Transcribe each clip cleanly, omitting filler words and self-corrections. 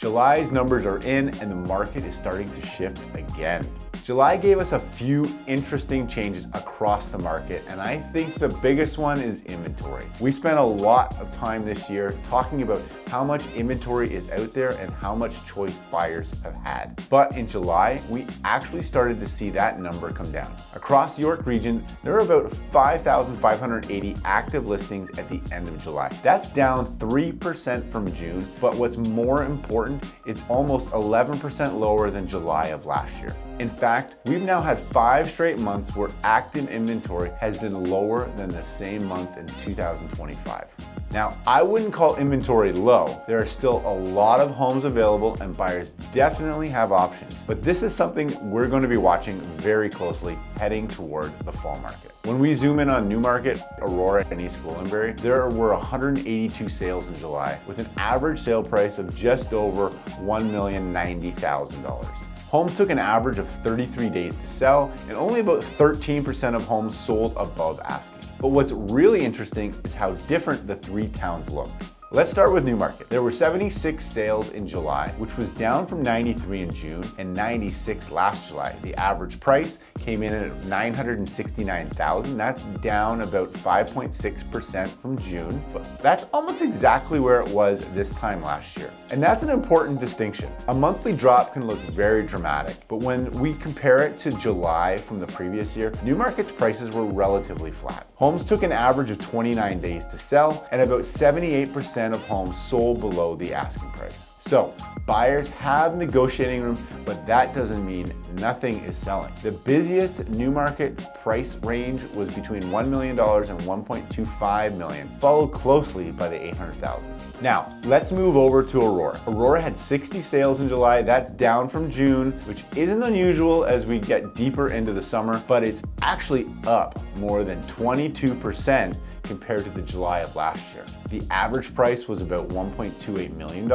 July's numbers are in and the market is starting to shift again. July gave us a few interesting changes across the market, and I think the biggest one is inventory. We spent a lot of time this year talking about how much inventory is out there and how much choice buyers have had. But in July, we actually started to see that number come down. Across the York region, there are about 5,580 active listings at the end of July. That's down 3% from June, but what's more important, it's almost 11% lower than July of last year. In fact, we've now had 5 straight months where active inventory has been lower than the same month in 2025. Now, I wouldn't call inventory low. There are still a lot of homes available and buyers definitely have options. But this is something we're going to be watching very closely heading toward the fall market. When we zoom in on Newmarket, Aurora, and East Gwillimbury, there were 182 sales in July with an average sale price of just over $1,090,000. Homes took an average of 33 days to sell, and only about 13% of homes sold above asking. But what's really interesting is how different the 3 towns looked. Let's start with Newmarket. There were 76 sales in July, which was down from 93 in June and 96 last July. The average price came in at $969,000. That's down about 5.6% from June, but that's almost exactly where it was this time last year. And that's an important distinction. A monthly drop can look very dramatic, but when we compare it to July from the previous year, Newmarket's prices were relatively flat. Homes took an average of 29 days to sell, and about 78% of homes sold below the asking price. So buyers have negotiating room, but that doesn't mean nothing is selling. The busiest Newmarket price range was between $1 million and $1.25 million, followed closely by the $800,000. Now, let's move over to Aurora. Aurora had 60 sales in July. That's down from June, which isn't unusual as we get deeper into the summer, but it's actually up more than 22% compared to the July of last year. The average price was about $1.28 million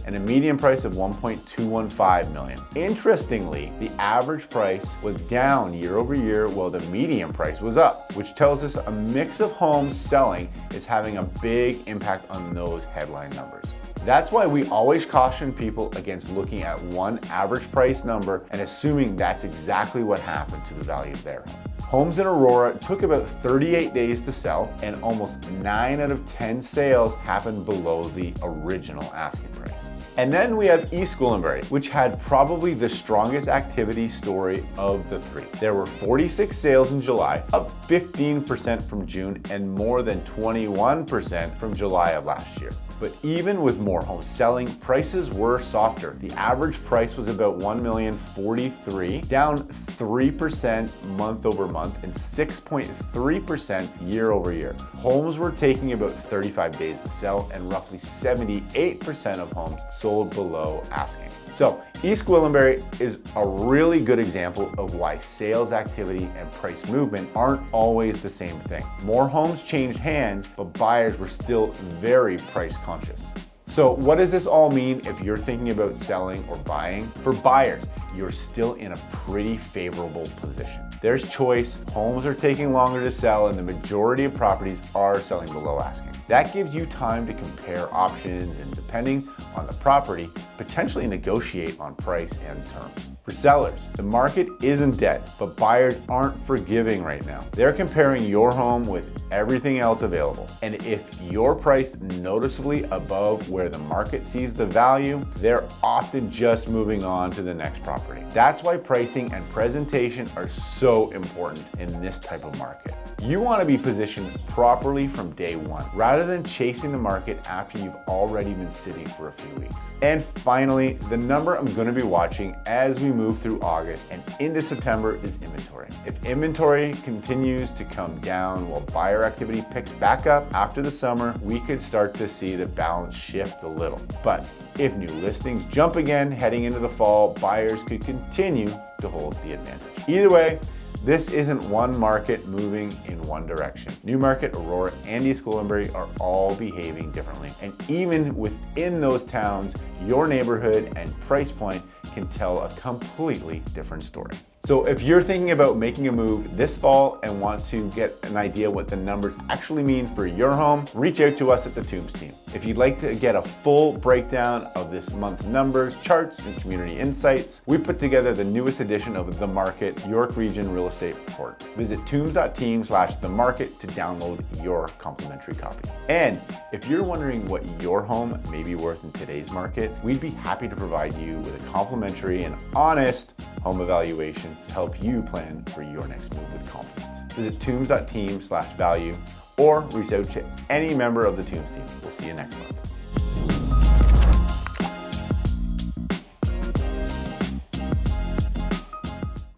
and a median price of $1.215 million. Interestingly, the average price was down year over year while the median price was up, which tells us a mix of homes selling is having a big impact on those headline numbers. That's why we always caution people against looking at one average price number and assuming that's exactly what happened to the value of their home. Homes in Aurora took about 38 days to sell, and almost 9 out of 10 sales happened below the original asking price. And then we have East Gwillimbury, which had probably the strongest activity story of the 3. There were 46 sales in July, up 15% from June and more than 21% from July of last year. But even with more homes selling, prices were softer. The average price was about $1,043,000, down 3% month over month and 6.3% year over year. Homes were taking about 35 days to sell, and roughly 78% of homes sold below asking. So East Gwillimbury is a really good example of why sales activity and price movement aren't always the same thing. More homes changed hands, but buyers were still very price conscious. So what does this all mean if you're thinking about selling or buying? For buyers, you're still in a pretty favorable position. There's choice, homes are taking longer to sell, and the majority of properties are selling below asking. That gives you time to compare options and, depending on the property, potentially negotiate on price and terms. For sellers, the market isn't dead, but buyers aren't forgiving right now. They're comparing your home with everything else available. And if you're priced noticeably above where the market sees the value, they're often just moving on to the next property. That's why pricing and presentation are so important in this type of market. You want to be positioned properly from day one, rather than chasing the market after you've already been sitting for a few weeks. And finally, the number I'm going to be watching as we move through August and into September is inventory. If inventory continues to come down while buyer activity picks back up after the summer, we could start to see the balance shift a little. But if new listings jump again heading into the fall, buyers could continue to hold the advantage. Either way, this isn't one market moving in one direction. Newmarket, Aurora, and East Gwillimbury are all behaving differently. And even within those towns, your neighborhood and price point can tell a completely different story. So if you're thinking about making a move this fall and want to get an idea what the numbers actually mean for your home, reach out to us at the Toombs Team. If you'd like to get a full breakdown of this month's numbers, charts, and community insights, we put together the newest edition of TheMarket York Region Real Estate Report. Visit toombs.team/TheMarket to download your complimentary copy. And if you're wondering what your home may be worth in today's market, we'd be happy to provide you with a complimentary and honest home evaluation to help you plan for your next move with confidence. Visit toombs.team/value or reach out to any member of the Toombs team. We'll see you next month.